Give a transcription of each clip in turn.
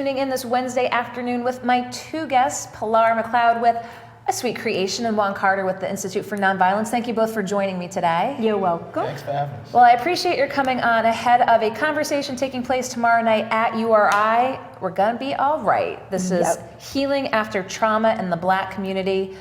Tuning in this Wednesday afternoon with my two guests, Pilar McCloud with A Sweet Creation and Juan with the Institute for Nonviolence. Thank you both for joining me today. You're welcome. Thanks for having us. Well, I appreciate your coming on ahead of a conversation taking place tomorrow night at URI. We're gonna be all right. This is Healing After Trauma in the Black Community.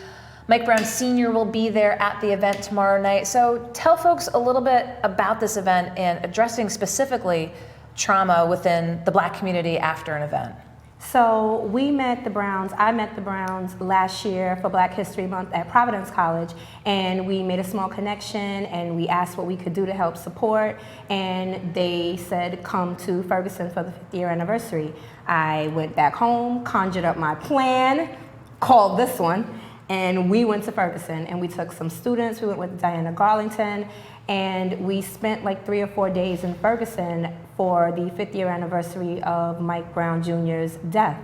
Mike Brown Sr. will be there at the event tomorrow night. So tell folks a little bit about this event and addressing specifically trauma within the Black community after an event. So I met the Browns last year for Black History Month at Providence College, and we made a small connection and we asked what we could do to help support, and they said come to Ferguson for the 50th year anniversary. I went back home, conjured up my plan, called this one, and we went to Ferguson and we took some students. We went with Diana Garlington, and we spent like 3 or 4 days in Ferguson for the 50th year anniversary of Mike Brown Jr.'s death.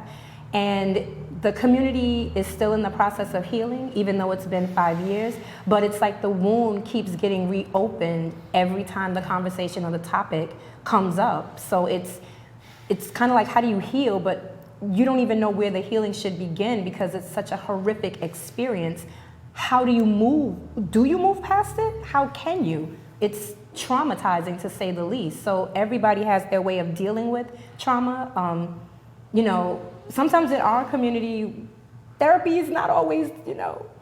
And the community is still in the process of healing, even though it's been 5 years, but it's like the wound keeps getting reopened every time the conversation or the topic comes up. So it's kind of like, how do you heal? But you don't even know where the healing should begin because it's such a horrific experience. How do you move? Do you move past it? How can you? It's traumatizing, to say the least. So everybody has their way of dealing with trauma. Sometimes in our community, therapy is not always,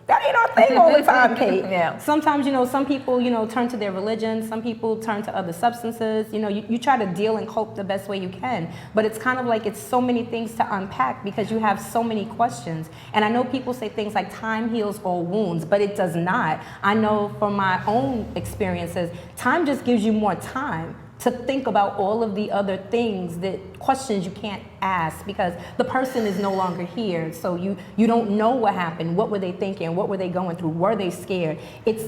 that ain't our thing all the time, Kate. Yeah. Sometimes, some people, turn to their religion. Some people turn to other substances. You try to deal and cope the best way you can. But it's kind of like it's so many things to unpack because you have so many questions. And I know people say things like time heals all wounds, but it does not. I know from my own experiences, time just gives you more time to think about all of the other things, questions you can't ask because the person is no longer here. So you don't know what happened, what were they thinking, what were they going through, were they scared?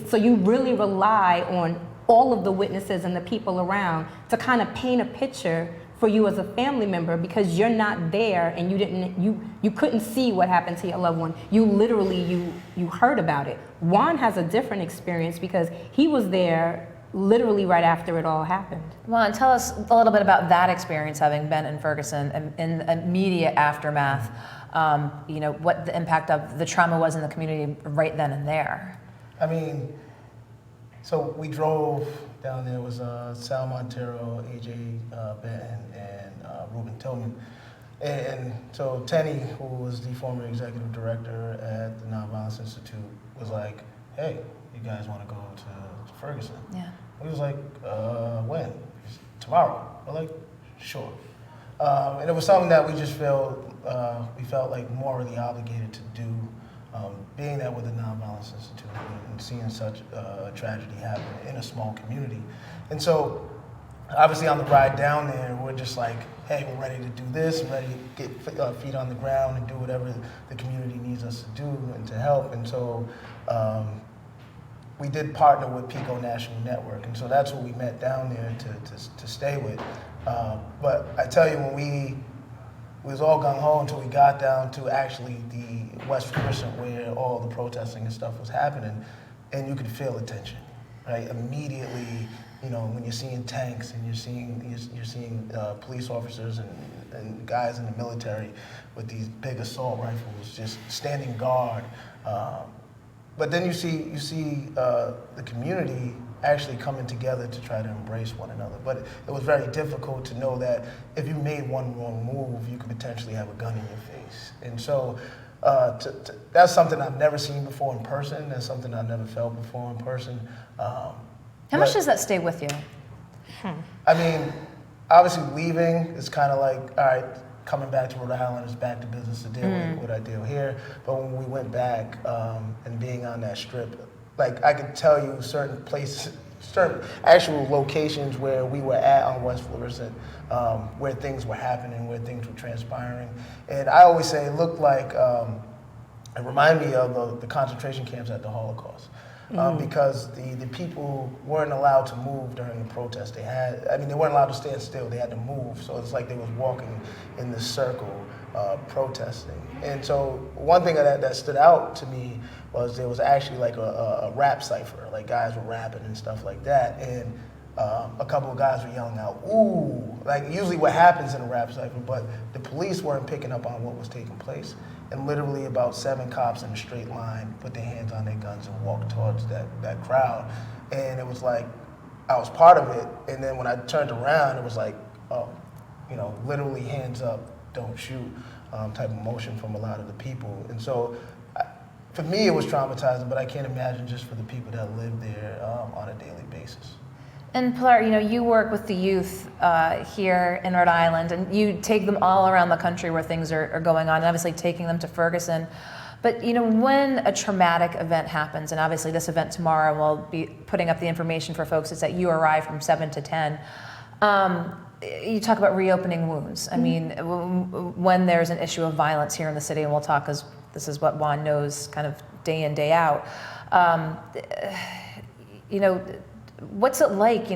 So you really rely on all of the witnesses and the people around to kind of paint a picture for you as a family member because you're not there and you couldn't see what happened to your loved one. You literally, you heard about it. Juan has a different experience because he was there literally right after it all happened. Juan, tell us a little bit about that experience, having been in Ferguson and in the immediate aftermath, what the impact of the trauma was in the community right then and there. I mean, so we drove down there. It was Sal Montero, AJ Benton, and Ruben Tillman. And so Tenny, who was the former executive director at the Nonviolence Institute, was like, hey, you guys want to go to Ferguson? Yeah. We was like, when? Tomorrow. We're like, sure. And it was something that we just felt like morally obligated to do, being there with the Nonviolence Institute and seeing such a tragedy happen in a small community. And so, obviously on the ride down there, we're just like, hey, we're ready to do this, we're ready to get feet on the ground and do whatever the community needs us to do and to help. And so, we did partner with Pico National Network, and so that's what we met down there to stay with. But I tell you, when we was all gung-ho until we got down to actually the West Ferguson where all the protesting and stuff was happening, and you could feel the tension, right? Immediately, when you're seeing tanks and you're seeing police officers and guys in the military with these big assault rifles just standing guard. But then you see the community actually coming together to try to embrace one another. But it was very difficult to know that if you made one wrong move, you could potentially have a gun in your face. And so that's something I've never seen before in person. That's something I've never felt before in person. How much does that stay with you? I mean, obviously leaving is kind of like, all right, coming back to Rhode Island is back to business to deal with what I deal here. But when we went back and being on that strip, like I could tell you certain places, certain actual locations where we were at on West Florissant, where things were happening, where things were transpiring. And I always say it looked like, it reminded me of the concentration camps at the Holocaust. Because the people weren't allowed to move during the protest. They weren't allowed to stand still. They had to move. So it's like they was walking in this circle, protesting. And so one thing that stood out to me was there was actually like a rap cipher. Like guys were rapping and stuff like that. And a couple of guys were yelling out, "Ooh!" Like usually what happens in a rap cipher, but the police weren't picking up on what was taking place. And literally about 7 cops in a straight line put their hands on their guns and walked towards that crowd. And it was like, I was part of it. And then when I turned around, it was like, oh, literally hands up, don't shoot type of motion from a lot of the people. And so for me, it was traumatizing, but I can't imagine just for the people that live there on a daily basis. And Pilar, you work with the youth here in Rhode Island, and you take them all around the country where things are going on, and obviously taking them to Ferguson. But when a traumatic event happens, and obviously this event tomorrow, we'll be putting up the information for folks, it's at URI from 7 to 10. You talk about reopening wounds. I mean, when there's an issue of violence here in the city, and we'll talk, because this is what Juan knows kind of day in, day out. What's it like,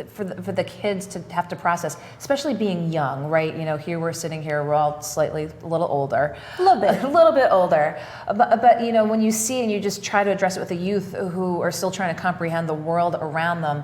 for the kids to have to process, especially being young, right? Here we're sitting here, we're all a little older. A little bit. A little bit older. But when you see and you just try to address it with the youth who are still trying to comprehend the world around them,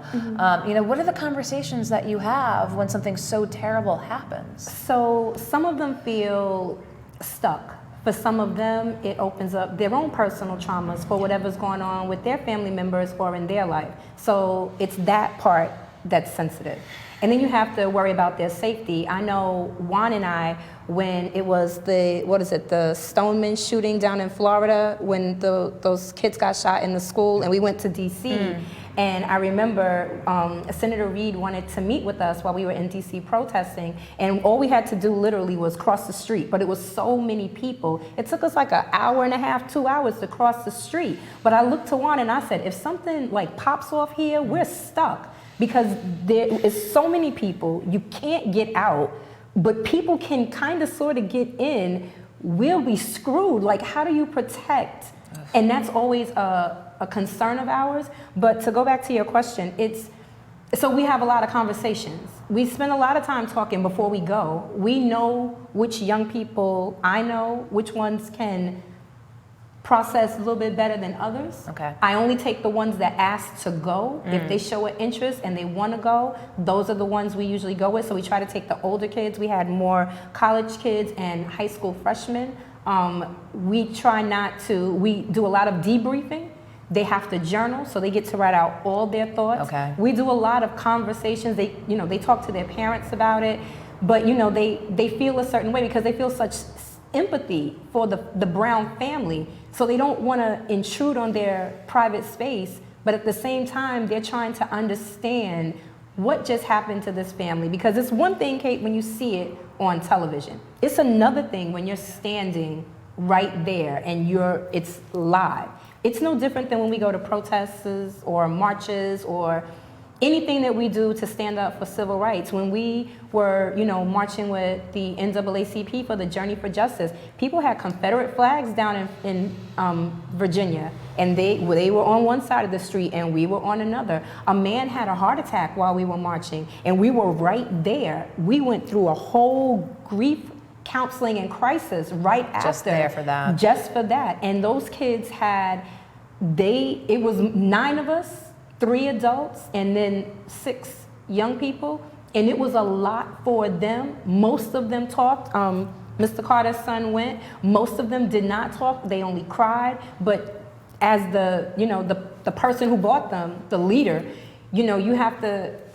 what are the conversations that you have when something so terrible happens? So some of them feel stuck. For some of them, it opens up their own personal traumas for whatever's going on with their family members or in their life. So it's that part that's sensitive. And then you have to worry about their safety. I know Juan and I, when it was the Stoneman shooting down in Florida, when those kids got shot in the school, and we went to DC. And I remember Senator Reid wanted to meet with us while we were in DC protesting, and all we had to do literally was cross the street, but it was so many people. It took us like an hour and a half, 2 hours to cross the street. But I looked to Juan and I said, if something like pops off here, we're stuck, because there is so many people, you can't get out, but people can kind of sort of get in. We'll be screwed. Like, how do you protect? And that's always a concern of ours. But to go back to your question, so we have a lot of conversations. We spend a lot of time talking before we go. We know which young people, I know which ones can process a little bit better than others. Okay. I only take the ones that ask to go. If they show an interest and they want to go, those are the ones we usually go with. So we try to take the older kids. We had more college kids and high school freshmen. We try not to, we do a lot of debriefing. They have to journal, so they get to write out all their thoughts. Okay. We do a lot of conversations. They talk to their parents about it, but they feel a certain way because they feel such empathy for the Brown family. So they don't want to intrude on their private space, but at the same time, they're trying to understand what just happened to this family. Because it's one thing, Kate, when you see it on television. It's another thing when you're standing right there and it's live. It's no different than when we go to protests or marches or anything that we do to stand up for civil rights. When we were, marching with the NAACP for the Journey for Justice, people had Confederate flags down in Virginia, and they were on one side of the street and we were on another. A man had a heart attack while we were marching, and we were right there. We went through a whole grief counseling and crisis right after. Just there for that. Just for that. And those kids it was 9 of us, 3 adults, and then 6 young people. And it was a lot for them. Most of them talked. Mr. Carter's son went. Most of them did not talk. They only cried. But as the person who bought them, the leader, I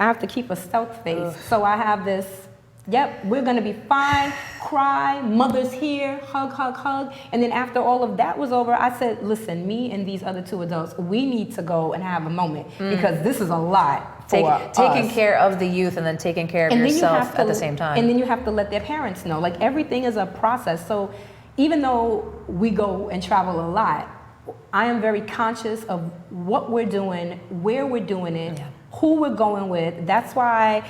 have to keep a stealth face. Ugh. So I have this, yep, we're gonna be fine, cry, mother's here, hug, hug, hug. And then after all of that was over, I said, listen, me and these other 2 adults, we need to go and have a moment because this is a lot for us. Taking care of the youth and then taking care of yourself at the same time. And then you have to let their parents know. Like, everything is a process. So even though we go and travel a lot, I am very conscious of what we're doing, where we're doing it, who we're going with. That's why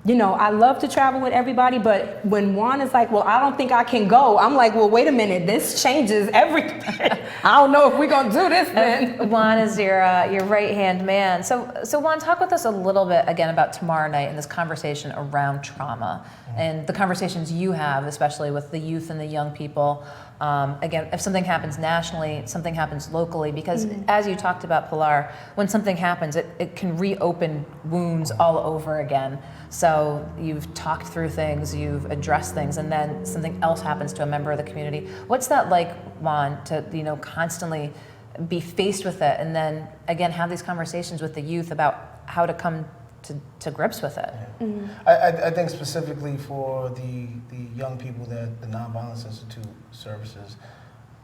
I love to travel with everybody, but when Juan is like, well, I don't think I can go, I'm like, well, wait a minute, this changes everything. I don't know if we're going to do this then. Juan is your right-hand man. So Juan, talk with us a little bit again about tomorrow night and this conversation around trauma and the conversations you have, especially with the youth and the young people. Again, if something happens nationally, something happens locally, because as you talked about, Pilar, when something happens, it can reopen wounds all over again. So you've talked through things, you've addressed things, and then something else happens to a member of the community. What's that like, Juan, to constantly be faced with it, and then again have these conversations with the youth about how to come to grips with it? I think specifically for the young people that the Nonviolence Institute services,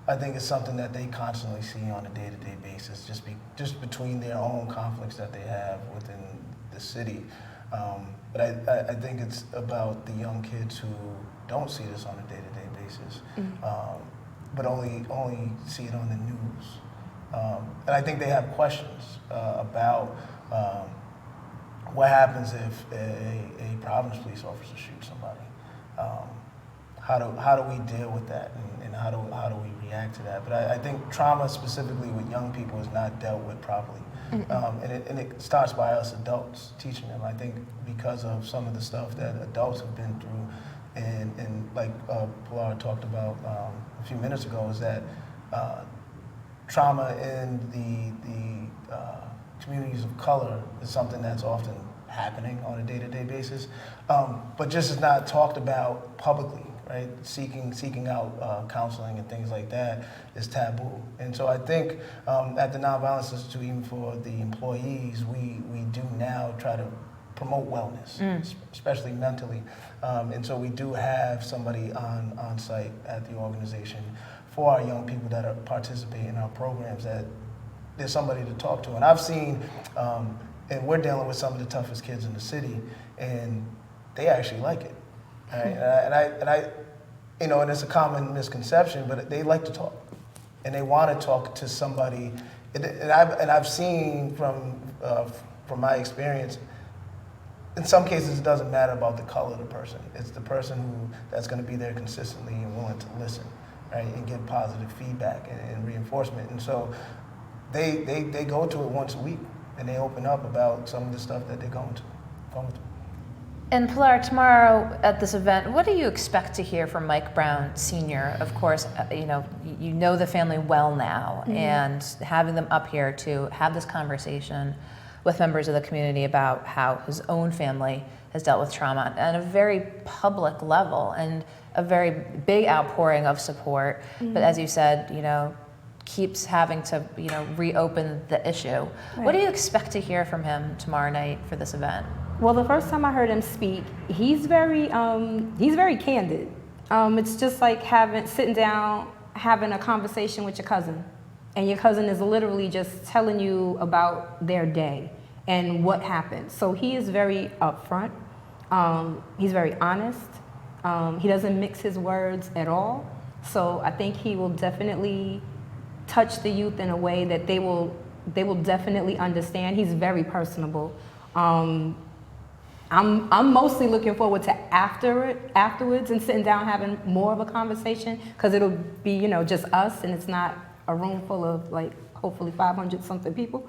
I think it's something that they constantly see on a day-to-day basis, just between their own conflicts that they have within the city. But I think it's about the young kids who don't see this on a day-to-day basis, but only see it on the news. And I think they have questions about what happens if a Providence police officer shoots somebody. How do we deal with that, and how do we react to that? But I think trauma specifically with young people is not dealt with properly. And it starts by us adults teaching them. I think because of some of the stuff that adults have been through, and like Pilar talked about a few minutes ago, is that trauma in the communities of color is something that's often happening on a day-to-day basis, but just is not talked about publicly. Right, seeking out counseling and things like that is taboo, and so I think at the Nonviolence Institute, even for the employees, we do now try to promote wellness, especially mentally, and so we do have somebody on site at the organization for our young people that are participating in our programs, that there's somebody to talk to, and I've seen, and we're dealing with some of the toughest kids in the city, and they actually like it. Right? And I, and it's a common misconception, but they like to talk, and they want to talk to somebody. And I've seen from my experience, in some cases it doesn't matter about the color of the person. It's the person that's going to be there consistently and willing to listen, right, and give positive feedback and reinforcement. And so they go to it once a week, and they open up about some of the stuff that they're going through. And Pilar, tomorrow at this event, what do you expect to hear from Mike Brown Sr.? Of course, you know the family well now, and having them up here to have this conversation with members of the community about how his own family has dealt with trauma on a very public level and a very big outpouring of support. But as you said, keeps having to reopen the issue. Right. What do you expect to hear from him tomorrow night for this event? Well, the first time I heard him speak, he's very candid. It's just like sitting down, having a conversation with your cousin, and your cousin is literally just telling you about their day and what happened. So he is very upfront. He's very honest. He doesn't mix his words at all. So I think he will definitely touch the youth in a way that they will definitely understand. He's very personable. I'm mostly looking forward to afterwards and sitting down having more of a conversation, because it'll be just us, and it's not a room full of hopefully 500 something people.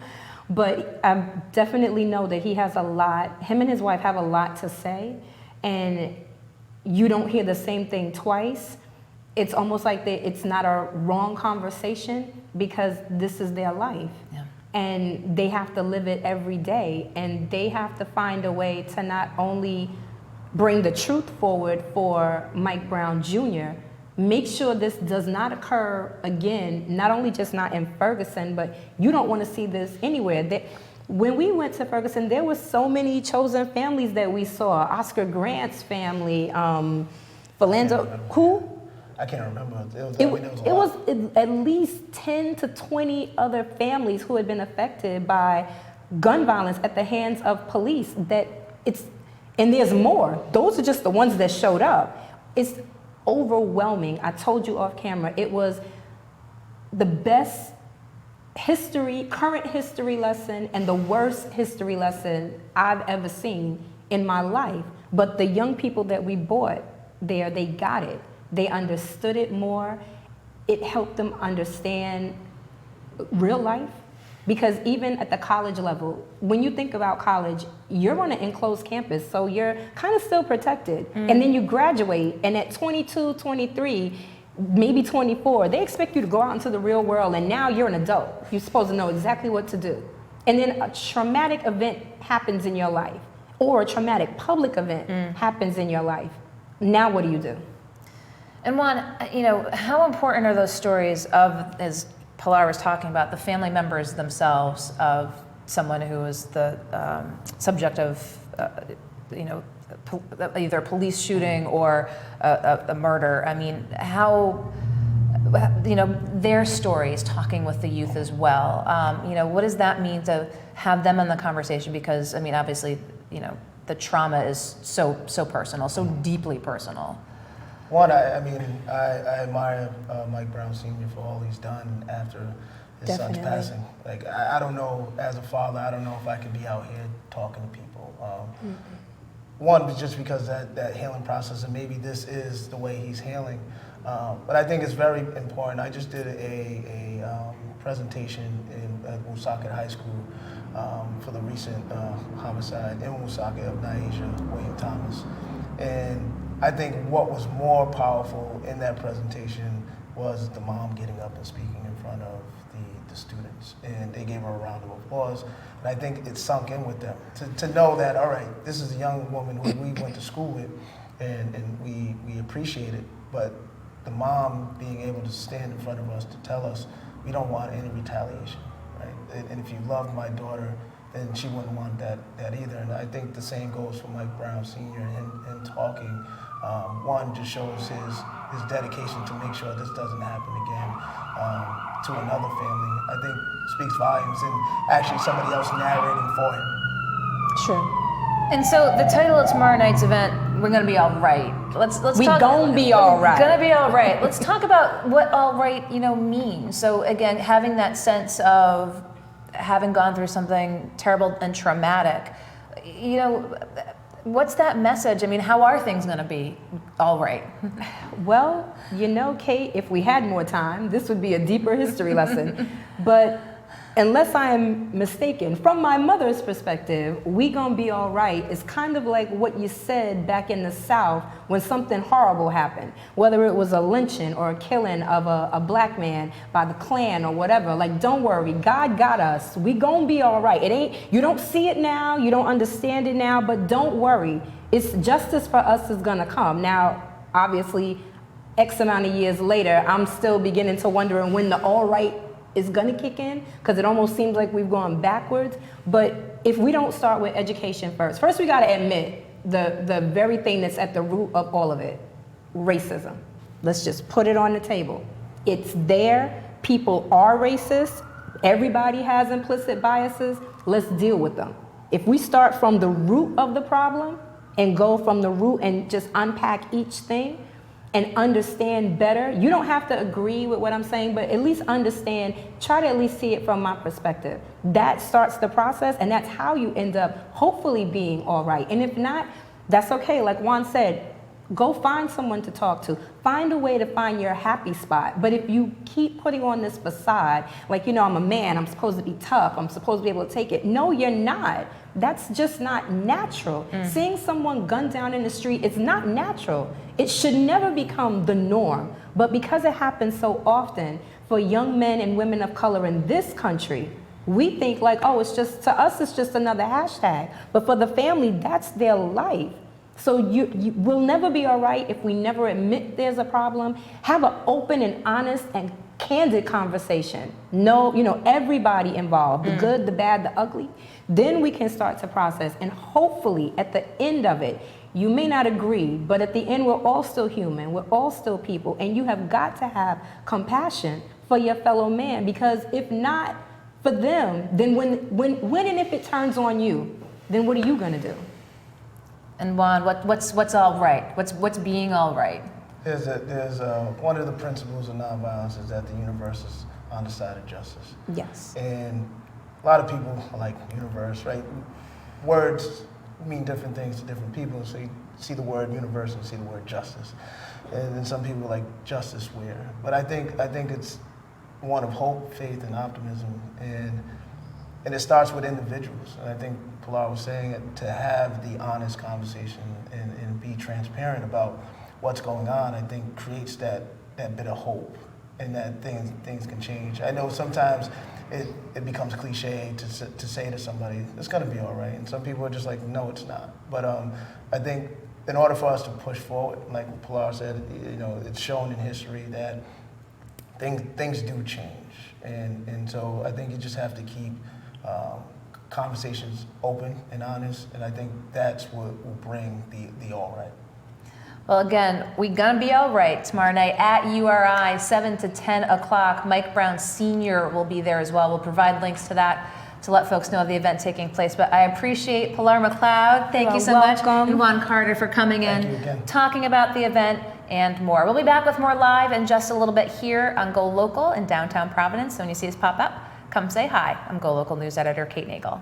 But I definitely know that he has a lot. Him and his wife have a lot to say, and you don't hear the same thing twice. It's almost like it's not a wrong conversation, because this is their life. Yeah. And they have to live it every day, and they have to find a way to not only bring the truth forward for Mike Brown Jr., make sure this does not occur again, not only just not in Ferguson, but you don't want to see this anywhere. When we went to Ferguson, there were so many chosen families that we saw. Oscar Grant's family, Philando, who? I can't remember. It was at least 10 to 20 other families who had been affected by gun violence at the hands of police. And there's more. Those are just the ones that showed up. It's overwhelming. I told you off camera, it was the best current history lesson and the worst history lesson I've ever seen in my life. But the young people that we brought there, they got it. They understood it more. It helped them understand real life. Because even at the college level, when you think about college, you're on an enclosed campus, so you're kind of still protected. And then you graduate, and at 22, 23, maybe 24, they expect you to go out into the real world, and now you're an adult. You're supposed to know exactly what to do. And then a traumatic event happens in your life, or a traumatic public event happens in your life. Now what do you do? And Juan, how important are those stories of, as Pilar was talking about, the family members themselves of someone who was the subject of, either a police shooting or a murder? I mean, how, their stories, talking with the youth as well. What does that mean to have them in the conversation? Because, I mean, obviously, the trauma is so personal, so deeply personal. One, I admire Mike Brown Sr. for all he's done after his son's passing. Like, I don't know, as a father, I don't know if I could be out here talking to people. One, just because that healing process, and maybe this is the way he's healing. But I think it's very important. I just did a presentation at Woonsocket High School for the recent homicide in Woonsocket of Naisha William Thomas. And I think what was more powerful in that presentation was the mom getting up and speaking in front of the students. And they gave her a round of applause. And I think it sunk in with them to know that, all right, this is a young woman who we went to school with, and we appreciate it. But the mom being able to stand in front of us to tell us, we don't want any retaliation, right? And if you loved my daughter, then she wouldn't want that either. And I think the same goes for Mike Brown Sr. and talking. One, just shows his dedication to make sure this doesn't happen again to another family. I think speaks volumes, and actually somebody else narrating for him. Sure. And so the title of tomorrow night's event, We're Gonna Be All Right. Let's we talk. Gonna be all right. Gonna be all right. Let's talk about what all right, means. So again, having that sense of having gone through something terrible and traumatic, what's that message? I mean, how are things going to be all right? Well, Kate, if we had more time, this would be a deeper history lesson. But unless I'm mistaken, from my mother's perspective, we gonna be all right is kind of like what you said back in the South when something horrible happened, whether it was a lynching or a killing of a black man by the Klan or whatever. Like, don't worry, God got us. We gonna be all right. You don't see it now, you don't understand it now, but don't worry. It's justice for us is gonna come. Now, obviously, X amount of years later, I'm still beginning to wonder when the all right is gonna kick in, because it almost seems like we've gone backwards. But if we don't start with education first we gotta admit the very thing that's at the root of all of it, racism. Let's just put it on the table. It's there, people are racist, everybody has implicit biases, let's deal with them. If we start from the root of the problem and go from the root and just unpack each thing, and understand better. You don't have to agree with what I'm saying, but at least understand, try to at least see it from my perspective. That starts the process, and that's how you end up hopefully being all right. And if not, that's okay. Like Juan said, go find someone to talk to. Find a way to find your happy spot. But if you keep putting on this facade, like, I'm a man, I'm supposed to be tough, I'm supposed to be able to take it. No, you're not. That's just not natural. Seeing someone gunned down in the street, it's not natural. It should never become the norm. But because it happens so often for young men and women of color in this country, we think like, oh, it's just another hashtag. But for the family, that's their life. So you will never be all right if we never admit there's a problem. Have an open and honest and candid conversation. No, everybody involved, the good, the bad, the ugly. Then we can start to process, and hopefully at the end of it, you may not agree, but at the end, we're all still human, we're all still people, and you have got to have compassion for your fellow man, because if not for them, then when and if it turns on you, then what are you gonna do? And Juan, what's all right? What's being all right? There's one of the principles of nonviolence is that the universe is on the side of justice. Yes. And a lot of people are like universe, right? Words mean different things to different people. So see the word universal, see the word justice. And then some people like justice where. But I think it's one of hope, faith, and optimism. And it starts with individuals. And I think Pilar was saying it, to have the honest conversation and be transparent about what's going on, I think creates that bit of hope and that things can change. I know sometimes it becomes cliche to say to somebody, it's gonna be all right. And some people are just like, no, it's not. But I think in order for us to push forward, like Pilar said, it's shown in history that things do change. And so I think you just have to keep conversations open and honest, and I think that's what will bring the all right. Well, again, we gonna be all right tomorrow night at URI, 7 to 10 o'clock. Mike Brown Sr. will be there as well. We'll provide links to that to let folks know of the event taking place. But I appreciate Pilar McCloud. Thank you so much. And Juan Carter for coming in, talking about the event and more. We'll be back with more live in just a little bit here on Go Local in downtown Providence. So when you see us pop up, come say hi. I'm Go Local News Editor Kate Nagel.